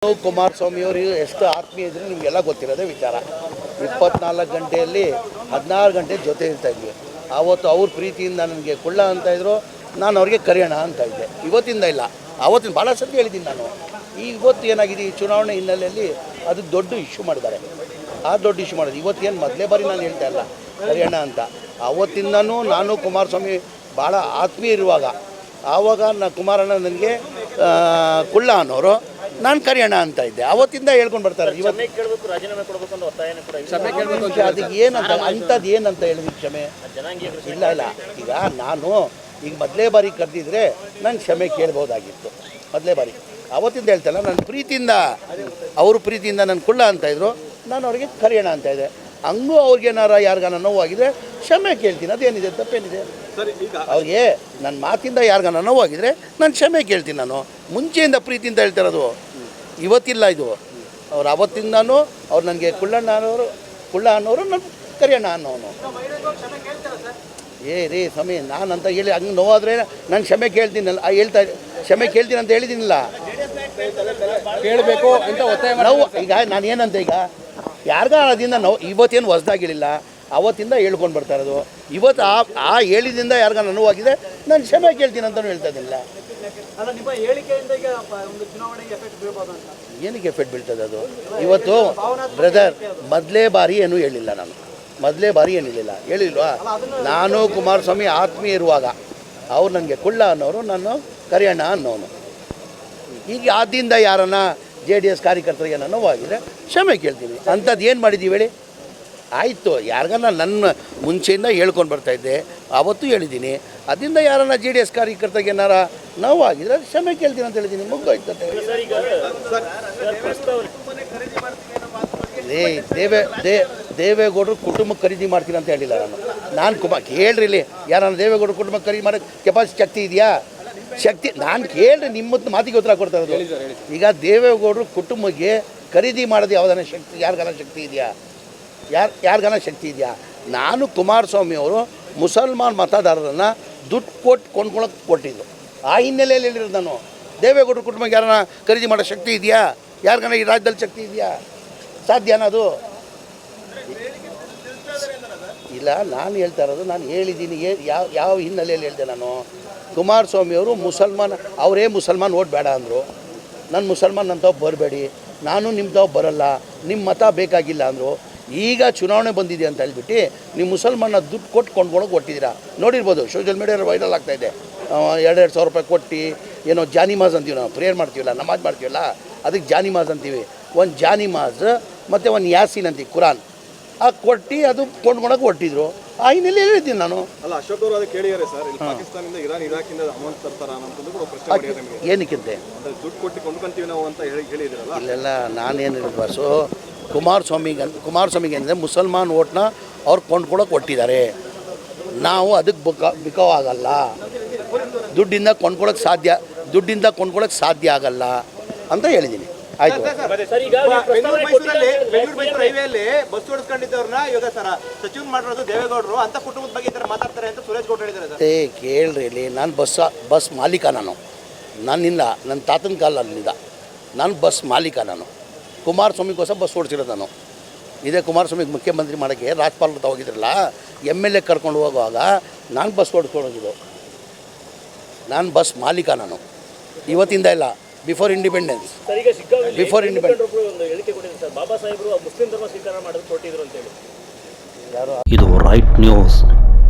ಕುಮಾರಸ್ವಾಮಿ ಅವರು ಎಷ್ಟು ಆತ್ಮೀಯ ಇದ್ರೆ ನಿಮಗೆಲ್ಲ ಗೊತ್ತಿರೋದೇ ವಿಚಾರ. 24 ಗಂಟೆಯಲ್ಲಿ 16 ಗಂಟೆ ಜೊತೆ ಇರ್ತಾ ಇದ್ವಿ. ಆವತ್ತು ಅವ್ರ ಪ್ರೀತಿಯಿಂದ ನನಗೆ ಕುಳ್ಳ ಅಂತ ಇದ್ರು, ನಾನು ಅವ್ರಿಗೆ ಕರೆಯೋಣ ಅಂತ ಇದ್ದೆ. ಇವತ್ತಿಂದ ಇಲ್ಲ, ಆವತ್ತಿನ ಭಾಳ ಸತಿ ಹೇಳಿದ್ದೀನಿ ನಾನು. ಇವತ್ತು ಏನಾಗಿದೆ, ಈ ಚುನಾವಣೆ ಹಿನ್ನೆಲೆಯಲ್ಲಿ ಅದು ದೊಡ್ಡ ಇಶ್ಯೂ ಮಾಡಿದ್ದಾರೆ. ಆ ದೊಡ್ಡ ಇಶ್ಯೂ ಮಾಡೋದು ಇವತ್ತೇನು ಮೊದಲೇ ಬಾರಿ ನಾನು ಹೇಳ್ತಾ ಇಲ್ಲ ಕರೆಯೋಣ ಅಂತ. ಆವತ್ತಿಂದನೂ ನಾನು ಕುಮಾರಸ್ವಾಮಿ ಭಾಳ ಆತ್ಮೀಯ ಇರುವಾಗ ಆವಾಗ ಕುಮಾರಣ್ಣ ನನಗೆ ಕುಳ್ಳ ಅನ್ನೋರು, ನಾನು ಕರೆಯೋಣ ಅಂತ ಇದ್ದೆ. ಅವತ್ತಿಂದ ಹೇಳ್ಕೊಂಡು ಬರ್ತಾರೆ. ಇವತ್ತು ಅದು ಏನಂತ ಅಂಥದ್ದು ಏನಂತ ಹೇಳಿದ್ವಿ ಕ್ಷಮೆ ಇಲ್ಲ ಇಲ್ಲ. ಈಗ ನಾನು ಈಗ ಮೊದಲೇ ಬಾರಿ ಕರೆದಿದ್ರೆ ನಾನು ಕ್ಷಮೆ ಕೇಳ್ಬೋದಾಗಿತ್ತು. ಮೊದಲೇ ಬಾರಿ ಅವತ್ತಿಂದ ಹೇಳ್ತಲ್ಲ, ನನ್ನ ಪ್ರೀತಿಯಿಂದ ಅವ್ರ ಪ್ರೀತಿಯಿಂದ ನನ್ನ ಕುಳ್ಳ ಅಂತಾಯಿದ್ರು, ನಾನು ಅವ್ರಿಗೆ ಕರೆಯೋಣ ಅಂತ ಇದ್ದೆ. ಹಂಗೂ ಅವ್ರಿಗೇನಾರ ಯಾರಿಗಾನ ನೋವಾಗಿದ್ರೆ ಕ್ಷಮೆ ಕೇಳ್ತೀನಿ. ಅದೇನಿದೆ, ತಪ್ಪೇನಿದೆ? ಅವ್ರಿಗೆ ನನ್ನ ಮಾತಿಂದ ಯಾರಿಗಾನ ನೋವಾಗಿದ್ರೆ ನಾನು ಕ್ಷಮೆ ಕೇಳ್ತೀನಿ. ನಾನು ಮುಂಚೆಯಿಂದ ಪ್ರೀತಿಯಿಂದ ಹೇಳ್ತಿರೋದು, ಇವತ್ತಿಲ್ಲ ಇದು. ಅವ್ರು ಅವತ್ತಿಂದನೂ ಅವ್ರು ನನಗೆ ಕುಳ್ಳ ಅನ್ನೋರು ನನ್ನ ಕರೆಯೋಣ ಅನ್ನೋನು. ರೀ ಸಮಯ ನಾನು ಅಂತ ಹೇಳಿ ಹಂಗೆ ನೋವಾದರೆ ನಾನು ಕ್ಷಮೆ ಕೇಳ್ತೀನಲ್ಲ, ಕ್ಷಮೆ ಕೇಳ್ತೀನಿ ಅಂತ ಹೇಳಿದ್ದೀನಿಲ್ಲ. ಕೇಳಬೇಕು ಅಂತ ಒತ್ತಾಯ ನಾವು ಈಗ ನಾನು ಏನಂತ, ಈಗ ಯಾರಿಗಾರದಿಂದ ನಾವು ಇವತ್ತೇನು ಹೊಸ್ದಾಗಿಳಿಲ್ಲ, ಅವತ್ತಿಂದ ಹೇಳ್ಕೊಂಡು ಬರ್ತಾ ಇರೋದು. ಇವತ್ತು ಆ ಹೇಳಿದಿಂದ ಯಾರಿಗ ನೋವಾಗಿದೆ ನಾನು ಕ್ಷಮೆ ಕೇಳ್ತೀನಿ ಅಂತಲೂ ಹೇಳ್ತಾ ಇದ್ದೀನಿಲ್ಲ. ಏನಕ್ಕೆ ಎಫೆಕ್ಟ್ ಬೀಳ್ತದೆ ಅದು? ಇವತ್ತು ಬ್ರದರ್ ಮೊದಲೇ ಬಾರಿ ಏನೂ ಹೇಳಿಲ್ಲ ನಾನು, ಮೊದಲೇ ಬಾರಿ ಏನಿಲ್ಲ ಹೇಳಿಲ್ವಾ? ನಾನು ಕುಮಾರಸ್ವಾಮಿ ಆತ್ಮೀಯ ಇರುವಾಗ ಅವ್ರು ನನಗೆ ಕುಳ್ಳ ಅನ್ನೋರು, ನಾನು ಕರೆಯೋಣ ಅನ್ನೋನು. ಈಗ ಆದ್ದರಿಂದ ಯಾರನ್ನ JDS ಕಾರ್ಯಕರ್ತರಿಗೆ ನಾನು ನೋವಾಗಿದ್ರೆ ಕ್ಷಮೆ ಕೇಳ್ತೀನಿ. ಅಂಥದ್ದು ಏನು ಮಾಡಿದ್ದೀವಿ ಹೇಳಿ? ಆಯಿತು, ಯಾರಿಗಾನ ನನ್ನ ಮುಂಚೆಯಿಂದ ಹೇಳ್ಕೊಂಡು ಬರ್ತಾಯಿದ್ದೆ, ಆವತ್ತೂ ಹೇಳಿದ್ದೀನಿ. ಅದರಿಂದ ಯಾರನ್ನ JDS ಕಾರ್ಯಕರ್ತರಿಗೆ ಏನಾರ ನೋವಾಗಿದ್ರೆ ಕ್ಷಮೆ ಕೇಳ್ತೀನಿ ಅಂತ ಹೇಳಿದ್ದೀನಿ. ಮುಗ್ಗೋಯ್ತದೆ. ದೇವೇಗೌಡರು ಕುಟುಂಬಕ್ಕೆ ಖರೀದಿ ಮಾಡ್ತೀನಿ ಅಂತ ಹೇಳಿಲ್ಲ ನಾನು. ಕೇಳ್ರಿ ಇಲ್ಲಿ, ಯಾರನ್ನ ದೇವೇಗೌಡರು ಕುಟುಂಬಕ್ಕೆ ಖರೀದಿ ಮಾಡೋಕ್ಕೆ ಕೆಪಾಸಿಟಿ ಶಕ್ತಿ ಇದೆಯಾ? ಶಕ್ತಿ ನಾನು ಕೇಳ್ರಿ, ನಿಮ್ಮ ಮಾತಿಗೆ ಉತ್ತರ ಕೊಡ್ತಾ ಇರೋದು. ಈಗ ದೇವೇಗೌಡರು ಕುಟುಂಬಕ್ಕೆ ಖರೀದಿ ಮಾಡೋದು ಯಾವುದಾನ ಶಕ್ತಿ, ಯಾರಿಗಾನ ಶಕ್ತಿ ಇದೆಯಾ? ಯಾರಿಗಾನ ಶಕ್ತಿ ಇದೆಯಾ? ನಾನು ಕುಮಾರಸ್ವಾಮಿ ಅವರು ಮುಸಲ್ಮಾನ್ ಮತದಾರರನ್ನು ದುಡ್ಡು ಕೊಟ್ಟು ಕೊಂಡ್ಕೊಳಕ್ಕೆ ಕೊಟ್ಟಿದ್ದು. ಆ ಹಿನ್ನೆಲೆಯಲ್ಲಿ ಹೇಳಿರೋದು ನಾನು. ದೇವೇಗೌಡರು ಕುಟುಂಬಕ್ಕೆ ಯಾರನ್ನ ಖರೀದಿ ಮಾಡೋ ಶಕ್ತಿ ಇದೆಯಾ? ಯಾರಿಗಾನ ಈ ರಾಜ್ಯದಲ್ಲಿ ಶಕ್ತಿ ಇದೆಯಾ? ಸಾಧ್ಯನಾ ಅದು? ಇಲ್ಲ, ನಾನು ಹೇಳ್ತಾ ಇರೋದು, ನಾನು ಹೇಳಿದ್ದೀನಿ. ಯಾವ ಹಿನ್ನೆಲೆಯಲ್ಲಿ ಹೇಳಿದೆ ನಾನು? ಕುಮಾರಸ್ವಾಮಿಯವರು ಮುಸಲ್ಮಾನ್, ಅವರೇ ಮುಸಲ್ಮಾನ್ ಓಟ್ ಬೇಡ ಅಂದರು. ನಾನು ಮುಸಲ್ಮಾನ್ ಅಂಥವು ಬರಬೇಡಿ, ನಾನು ನಿಮ್ಮದವು ಬರಲ್ಲ, ನಿಮ್ಮ ಮತ ಬೇಕಾಗಿಲ್ಲ ಅಂದರು. ಈಗ ಚುನಾವಣೆ ಬಂದಿದೆ ಅಂತ ಹೇಳ್ಬಿಟ್ಟು ನೀವು ಮುಸಲ್ಮಾನ ದುಡ್ಡು ಕೊಟ್ಟು ಕೊಂಡ್ಕೊಳಕ್ಕೆ ಕೊಟ್ಟಿದ್ದೀರಾ. ನೋಡಿರ್ಬೋದು, ಸೋಷಿಯಲ್ ಮೀಡಿಯಾದಲ್ಲಿ ವೈರಲ್ ಆಗ್ತಾಯಿದೆ. 2,000 ರೂಪಾಯಿ ಕೊಟ್ಟು ಏನೋ ಜಾನಿಮಾಜ್ ಅಂತೀವಿ, ನಾವು ಪ್ರೇಯರ್ ಮಾಡ್ತೀವಲ್ಲ, ನಮಾಜ್ ಮಾಡ್ತೀವಲ್ಲ, ಅದಕ್ಕೆ ಜಾನಿಮಾಜ್ ಅಂತೀವಿ. ಒಂದು ಜಾನಿಮಾಜ್ ಮತ್ತು ಒಂದು ಯಾಸೀನ್ ಅಂತೀವಿ, ಕುರಾನ್, ಆ ಕೊಟ್ಟು ಅದು ಕೊಂಡ್ಕೊಳಕ್ಕೆ ಕೊಟ್ಟಿದ್ರು. ಆ ಹಿನ್ನೆಲೆ ಹೇಳಿದ್ದೀನಿ ನಾನು. ಅಲ್ಲ, ಅಶೋಕ್ ಅವರು ಅದಕ್ಕೆ ಹೇಳಿದ್ದಾರೆ ಸರ್, ಇಲ್ಲಿ ಪಾಕಿಸ್ತಾನದಿಂದ ಇರಾನ್ ಇರಾಕಿಂದ ಅಮೌಂಟ್ ತರ್ತಾರ ಅನ್ನೋದು ಕೂಡ ಪ್ರಶ್ನೆ. ಏನಕ್ಕಿಂತೆ ದುಡ್ಡು ಕೊಟ್ಟು ಕೊಂಡ್ಕೊಂತೀವಿ ನಾವು ಅಂತ ಹೇಳಿದ್ರಲ್ಲ. ಇಲ್ಲೆಲ್ಲ ನಾನೇನು ಹೇಳಿದ್ಬಾರ್ಸು. ಕುಮಾರಸ್ವಾಮಿಗೆ ಅಂದರೆ ಮುಸಲ್ಮಾನ್ ಓಟ್ನ ಅವ್ರು ಕೊಂಡ್ಕೊಳಕ್ಕೆ ಕೊಟ್ಟಿದ್ದಾರೆ. ನಾವು ಅದಕ್ಕೆ ಬಿಕಾವಾಗಲ್ಲ. ದುಡ್ಡಿಂದ ಕೊಂಡ್ಕೊಳಕ್ಕೆ ಸಾಧ್ಯ ಆಗಲ್ಲ ಅಂತ ಹೇಳಿದ್ದೀನಿ. ಆಯ್ತು. ಹೈವೇಲಿ ಬಸ್ ಓಡಿಸ್ಕೊಂಡಿದ್ದವ್ರನ್ನ ಇವಾಗ ಸಚಿವ ಮಾಡಿರೋದು ದೇವೇಗೌಡರು ಅಂತ ಕುಟುಂಬದ ಬಗ್ಗೆ ಮಾತಾಡ್ತಾರೆ ಅಂತ ಸುರೇಶ್ ಗೌಡ ಹೇಳಿದ್ದಾರೆ. ಕೇಳ್ರಿ ಇಲ್ಲಿ, ನಾನು ಬಸ್ ಮಾಲೀಕ. ನನ್ನಿಂದ ನನ್ನ ತಾತನ ಕಾಲದಿಂದ ನಾನು ಬಸ್ ಮಾಲೀಕ. ನಾನು ಕುಮಾರಸ್ವಾಮಿಗೋಸ್ಕರ ಬಸ್ ಓಡಿಸಿರೋದು ನಾನು. ಇದೇ ಕುಮಾರಸ್ವಾಮಿಗೆ ಮುಖ್ಯಮಂತ್ರಿ ಮಾಡೋಕ್ಕೆ ರಾಜ್ಪಾಲ್ ಹೋಗಿದ್ರಲ್ಲ, MLA ಕರ್ಕೊಂಡು ಹೋಗುವಾಗ ನಾನು ಬಸ್ ಓಡಿಸ್ಕೊಂಡು ಹೋಗಿದ್ದು. ನಾನು ಬಸ್ ಮಾಲೀಕ. ನಾನು ಇವತ್ತಿಂದ ಇಲ್ಲ, ಬಿಫೋರ್ ಇಂಡಿಪೆಂಡೆನ್ಸ್. ಇದು ರೈಟ್ ನ್ಯೂಸ್.